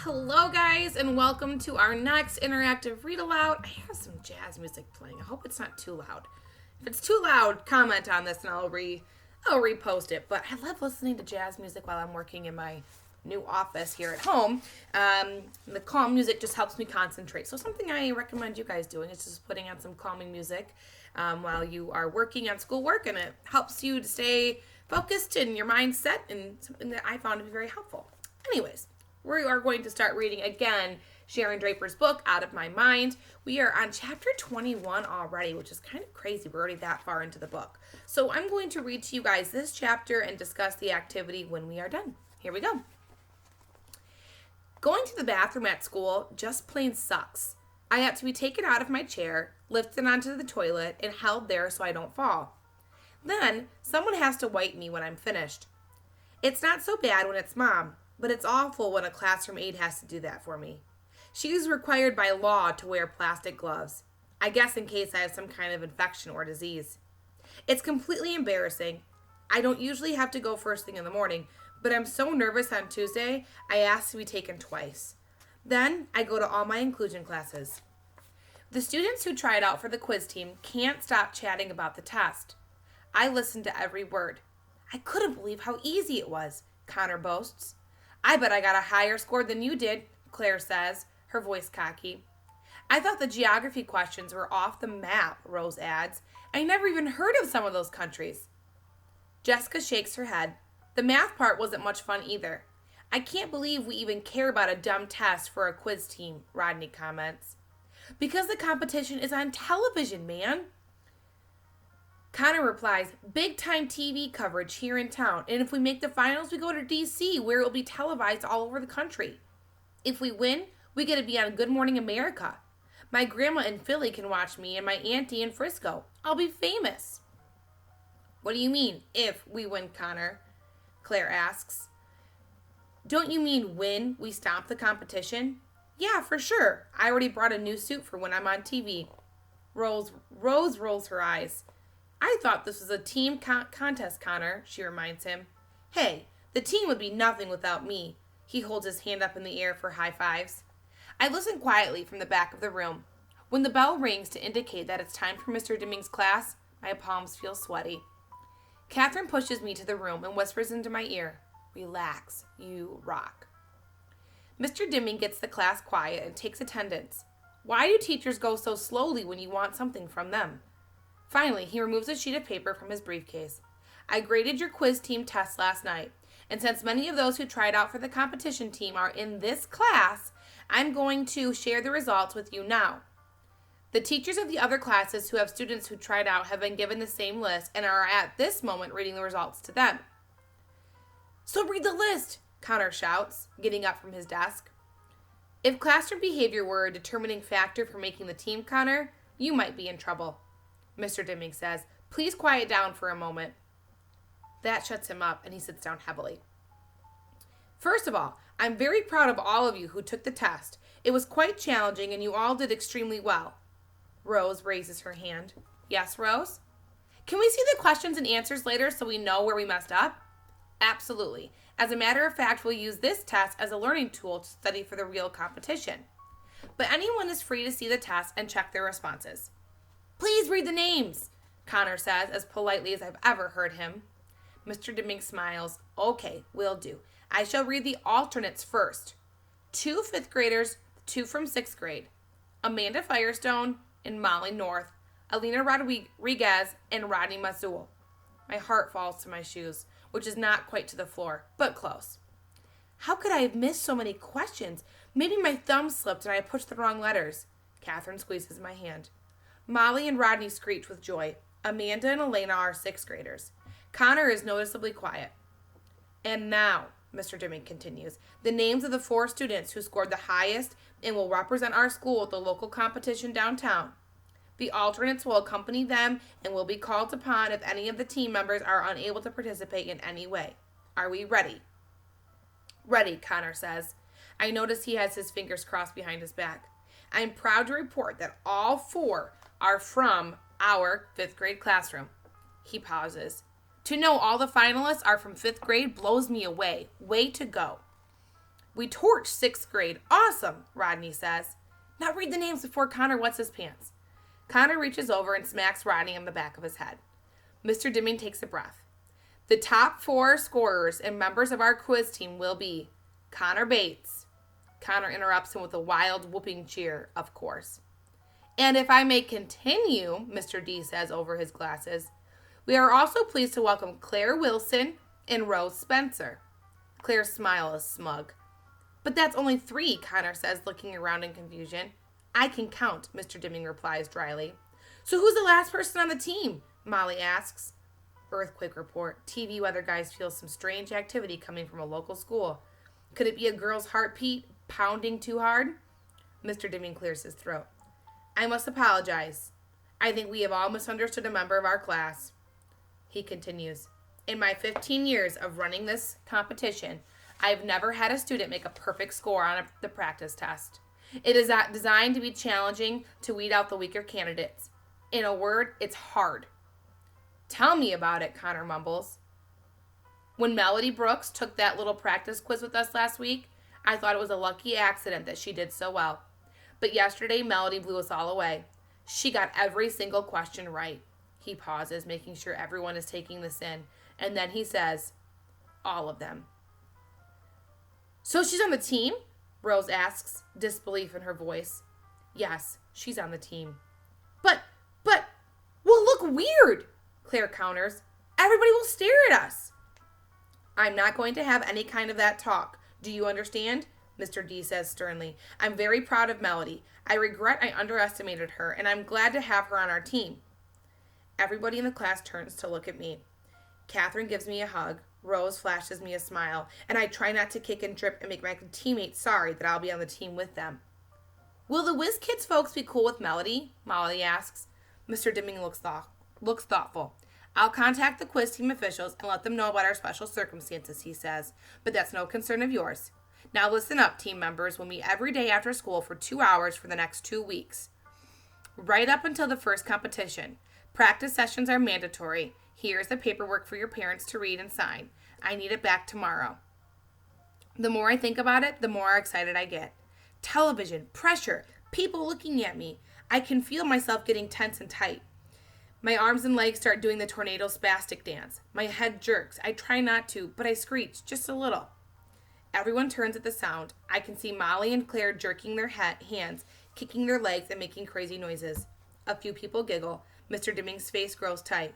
Hello guys, and welcome to our next interactive read aloud. I have some jazz music playing. I hope it's not too loud. If it's too loud, comment on this and I'll repost it. But I love listening to jazz music while I'm working in my new office here at home. The calm music just helps me concentrate. So something I recommend you guys doing is just putting on some calming music while you are working on schoolwork, and it helps you to stay focused and your mind set, and something that I found to be very helpful. Anyways, we are going to start reading again Sharon Draper's book, Out of My Mind. We are on chapter 21 already, which is kind of crazy. We're already that far into the book. So I'm going to read to you guys this chapter and discuss the activity when we are done. Here we go. Going to the bathroom at school just plain sucks. I have to be taken out of my chair, lifted onto the toilet, and held there so I don't fall. Then someone has to wipe me when I'm finished. It's not so bad when it's Mom, but it's awful when a classroom aide has to do that for me. She is required by law to wear plastic gloves, I guess in case I have some kind of infection or disease. It's completely embarrassing. I don't usually have to go first thing in the morning, but I'm so nervous on Tuesday, I asked to be taken twice. Then I go to all my inclusion classes. The students who tried out for the quiz team can't stop chatting about the test. I listened to every word. I couldn't believe how easy it was, Connor boasts. I bet I got a higher score than you did, Claire says, her voice cocky. I thought the geography questions were off the map, Rose adds. I never even heard of some of those countries. Jessica shakes her head. The math part wasn't much fun either. I can't believe we even care about a dumb test for a quiz team, Rodney comments. Because the competition is on television, man. Connor replies, big-time TV coverage here in town, and if we make the finals, we go to D.C., where it will be televised all over the country. If we win, we get to be on Good Morning America. My grandma in Philly can watch me, and my auntie in Frisco. I'll be famous. What do you mean, if we win, Connor? Claire asks. Don't you mean when we stomp the competition? Yeah, for sure. I already brought a new suit for when I'm on TV. Rose rolls her eyes. I thought this was a team contest, Connor, she reminds him. Hey, the team would be nothing without me. He holds his hand up in the air for high fives. I listen quietly from the back of the room. When the bell rings to indicate that it's time for Mr. Deming's class, my palms feel sweaty. Catherine pushes me to the room and whispers into my ear, relax, you rock. Mr. Deming gets the class quiet and takes attendance. Why do teachers go so slowly when you want something from them? Finally, he removes a sheet of paper from his briefcase. I graded your quiz team test last night, and since many of those who tried out for the competition team are in this class, I'm going to share the results with you now. The teachers of the other classes who have students who tried out have been given the same list and are at this moment reading the results to them. So read the list, Connor shouts, getting up from his desk. If classroom behavior were a determining factor for making the team, Connor, you might be in trouble. Mr. Deming says, please quiet down for a moment. That shuts him up and he sits down heavily. First of all, I'm very proud of all of you who took the test. It was quite challenging and you all did extremely well. Rose raises her hand. Yes, Rose? Can we see the questions and answers later so we know where we messed up? Absolutely. As a matter of fact, we'll use this test as a learning tool to study for the real competition. But anyone is free to see the test and check their responses. Please read the names, Connor says as politely as I've ever heard him. Mr. Deming smiles. Okay, will do. I shall read the alternates first. 2 fifth graders, 2 from 6th grade. Amanda Firestone and Molly North, Alina Rodriguez and Rodney Mazul. My heart falls to my shoes, which is not quite to the floor, but close. How could I have missed so many questions? Maybe my thumb slipped and I pushed the wrong letters. Catherine squeezes my hand. Molly and Rodney screech with joy. Amanda and Elena are 6th graders. Connor is noticeably quiet. And now, Mr. Deming continues, the names of the 4 students who scored the highest and will represent our school at the local competition downtown. The alternates will accompany them and will be called upon if any of the team members are unable to participate in any way. Are we ready? Ready, Connor says. I notice he has his fingers crossed behind his back. I'm proud to report that all 4 are from our 5th grade classroom. He pauses. To know all the finalists are from 5th grade blows me away. Way to go. We torched 6th grade. Awesome, Rodney says. Now read the names before Connor wets his pants. Connor reaches over and smacks Rodney on the back of his head. Mr. Dimming takes a breath. The top 4 scorers and members of our quiz team will be Connor Bates. Connor interrupts him with a wild whooping cheer, of course. And if I may continue, Mr. D says over his glasses, we are also pleased to welcome Claire Wilson and Rose Spencer. Claire's smile is smug. But that's only 3, Connor says, looking around in confusion. I can count, Mr. Dimming replies dryly. So who's the last person on the team? Molly asks. Earthquake report. TV weather guys feel some strange activity coming from a local school. Could it be a girl's heartbeat pounding too hard? Mr. Dimming clears his throat. I must apologize. I think we have all misunderstood a member of our class. He continues. In my 15 years of running this competition, I have never had a student make a perfect score on the practice test. It is designed to be challenging to weed out the weaker candidates. In a word, it's hard. Tell me about it, Connor mumbles. When Melody Brooks took that little practice quiz with us last week, I thought it was a lucky accident that she did so well. But yesterday, Melody blew us all away. She got every single question right. He pauses, making sure everyone is taking this in, and then he says, all of them. So she's on the team? Rose asks, disbelief in her voice. Yes, she's on the team. But, we'll look weird, Claire counters. Everybody will stare at us. I'm not going to have any kind of that talk. Do you understand? Mr. D says sternly. I'm very proud of Melody. I regret I underestimated her, and I'm glad to have her on our team. Everybody in the class turns to look at me. Catherine gives me a hug. Rose flashes me a smile, and I try not to kick and trip and make my teammates sorry that I'll be on the team with them. Will the Whiz Kids folks be cool with Melody? Molly asks. Mr. Dimming looks thoughtful. I'll contact the quiz team officials and let them know about our special circumstances, he says, but that's no concern of yours. Now listen up, team members. We'll meet every day after school for 2 hours for the next 2 weeks. Right up until the first competition. Practice sessions are mandatory. Here's the paperwork for your parents to read and sign. I need it back tomorrow. The more I think about it, the more excited I get. Television, pressure, people looking at me. I can feel myself getting tense and tight. My arms and legs start doing the tornado spastic dance. My head jerks. I try not to, but I screech just a little. Everyone turns at the sound. I can see Molly and Claire jerking their hands, kicking their legs, and making crazy noises. A few people giggle. Mr. Dimming's face grows tight.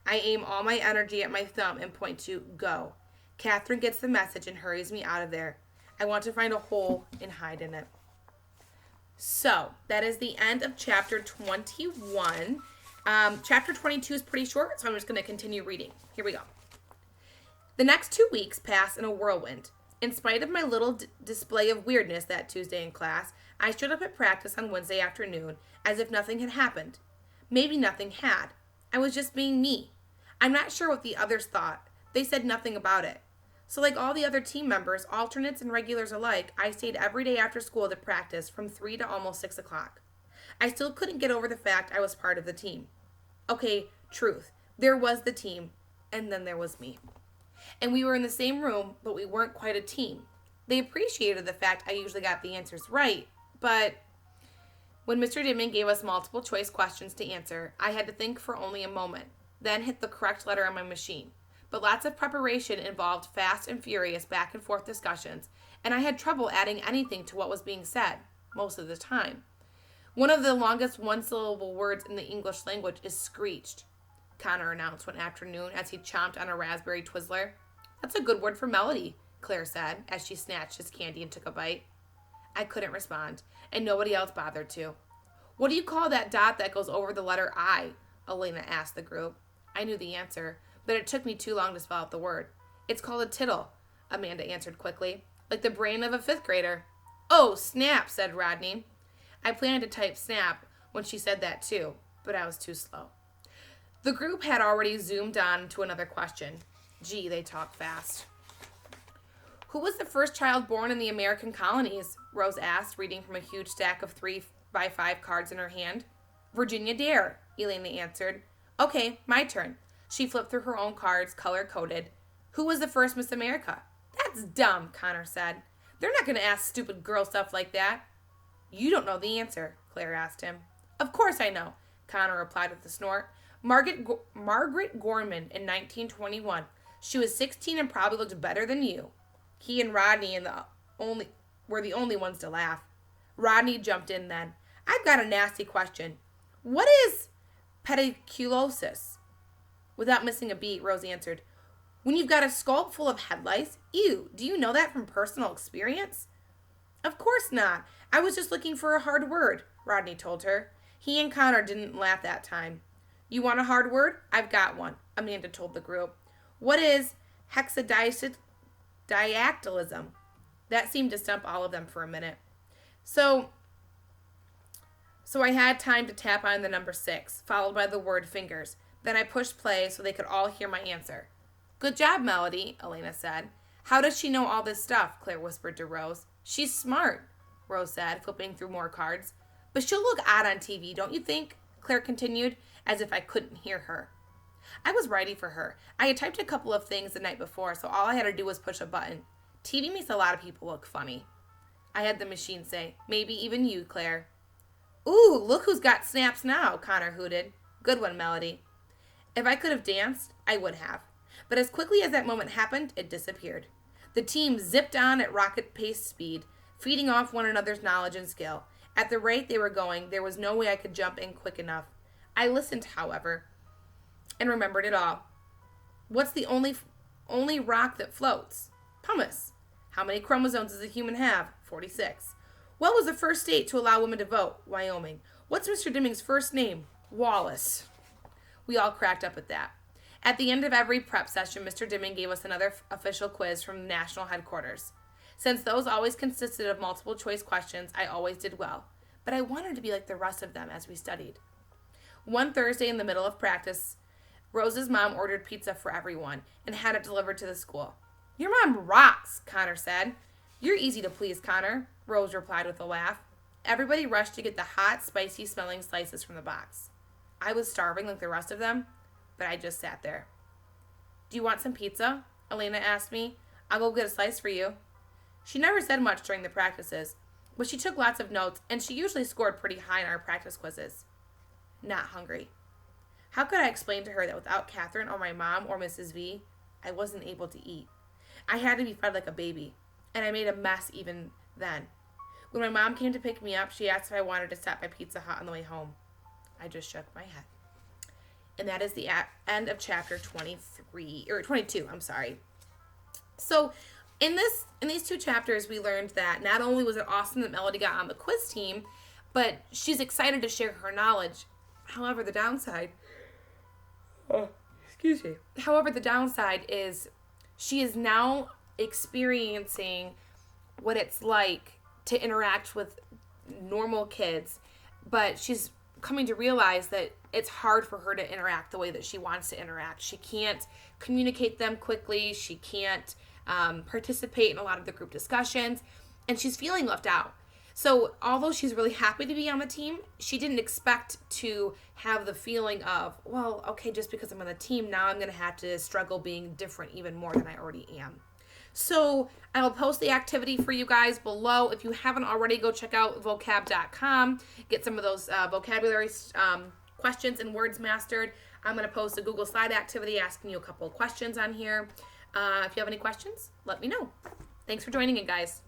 I aim all my energy at my thumb and point to go. Catherine gets the message and hurries me out of there. I want to find a hole and hide in it. So, that is the end of chapter 21. Chapter 22 is pretty short, so I'm just going to continue reading. Here we go. The next 2 weeks pass in a whirlwind. In spite of my little display of weirdness that Tuesday in class, I showed up at practice on Wednesday afternoon as if nothing had happened. Maybe nothing had. I was just being me. I'm not sure what the others thought. They said nothing about it. So like all the other team members, alternates and regulars alike, I stayed every day after school to practice from 3 to almost 6 o'clock. I still couldn't get over the fact I was part of the team. Okay, truth. There was the team, and then there was me. And we were in the same room, but we weren't quite a team. They appreciated the fact I usually got the answers right, but when Mr. Dimming gave us multiple choice questions to answer, I had to think for only a moment, then hit the correct letter on my machine. But lots of preparation involved fast and furious back and forth discussions, and I had trouble adding anything to what was being said, most of the time. One of the longest one-syllable words in the English language is screeched, Connor announced one afternoon as he chomped on a raspberry Twizzler. That's a good word for Melody, Claire said, as she snatched his candy and took a bite. I couldn't respond, and nobody else bothered to. What do you call that dot that goes over the letter I? Elena asked the group. I knew the answer, but it took me too long to spell out the word. It's called a tittle, Amanda answered quickly, like the brain of a 5th grader. Oh, snap, said Rodney. I planned to type snap when she said that too, but I was too slow. The group had already zoomed on to another question. Gee, they talk fast. Who was the first child born in the American colonies? Rose asked, reading from a huge stack of 3x5 cards in her hand. Virginia Dare, Elena answered. Okay, my turn. She flipped through her own cards, color-coded. Who was the first Miss America? That's dumb, Connor said. They're not going to ask stupid girl stuff like that. You don't know the answer, Claire asked him. Of course I know, Connor replied with a snort. Margaret Gorman in 1921. She was 16 and probably looked better than you. He and Rodney were the only ones to laugh. Rodney jumped in then. I've got a nasty question. What is pediculosis? Without missing a beat, Rose answered, when you've got a skull full of head lice? Ew, do you know that from personal experience? Of course not. I was just looking for a hard word, Rodney told her. He and Connor didn't laugh that time. You want a hard word? I've got one, Amanda told the group. What is hexadactylism? That seemed to stump all of them for a minute. So I had time to tap on the number 6, followed by the word fingers. Then I pushed play so they could all hear my answer. Good job, Melody, Elena said. How does she know all this stuff? Claire whispered to Rose. She's smart, Rose said, flipping through more cards. But she'll look odd on TV, don't you think? Claire continued, as if I couldn't hear her. I was ready for her. I had typed a couple of things the night before, so all I had to do was push a button. TV makes a lot of people look funny. I had the machine say, maybe even you, Claire. Ooh, look who's got snaps now, Connor hooted. Good one, Melody. If I could have danced, I would have. But as quickly as that moment happened, it disappeared. The team zipped on at rocket-paced speed, feeding off one another's knowledge and skill. At the rate they were going, there was no way I could jump in quick enough. I listened, however, and remembered it all. What's the only rock that floats? Pumice. How many chromosomes does a human have? 46. What was the first state to allow women to vote? Wyoming. What's Mr. Dimming's first name? Wallace. We all cracked up at that. At the end of every prep session, Mr. Dimming gave us another official quiz from national headquarters. Since those always consisted of multiple choice questions, I always did well. But I wanted to be like the rest of them as we studied. One Thursday in the middle of practice, Rose's mom ordered pizza for everyone and had it delivered to the school. Your mom rocks, Connor said. You're easy to please, Connor, Rose replied with a laugh. Everybody rushed to get the hot, spicy-smelling slices from the box. I was starving like the rest of them, but I just sat there. Do you want some pizza? Elena asked me. I'll go get a slice for you. She never said much during the practices, but she took lots of notes, and she usually scored pretty high in our practice quizzes. Not hungry. How could I explain to her that without Catherine or my mom or Mrs. V, I wasn't able to eat? I had to be fed like a baby, and I made a mess even then. When my mom came to pick me up, she asked if I wanted to stop by Pizza Hut on the way home. I just shook my head. And that is the end of chapter 22, I'm sorry. So in these 2 chapters, we learned that not only was it awesome that Melody got on the quiz team, but she's excited to share her knowledge. However, the downside is she is now experiencing what it's like to interact with normal kids, but she's coming to realize that it's hard for her to interact the way that she wants to interact. She can't communicate them quickly. She can't participate in a lot of the group discussions, and she's feeling left out. So although she's really happy to be on the team, she didn't expect to have the feeling of, well, okay, just because I'm on the team, now I'm going to have to struggle being different even more than I already am. So I will post the activity for you guys below. If you haven't already, go check out vocab.com. Get some of those vocabulary questions and words mastered. I'm going to post a Google Slide activity asking you a couple of questions on here. If you have any questions, let me know. Thanks for joining in, guys.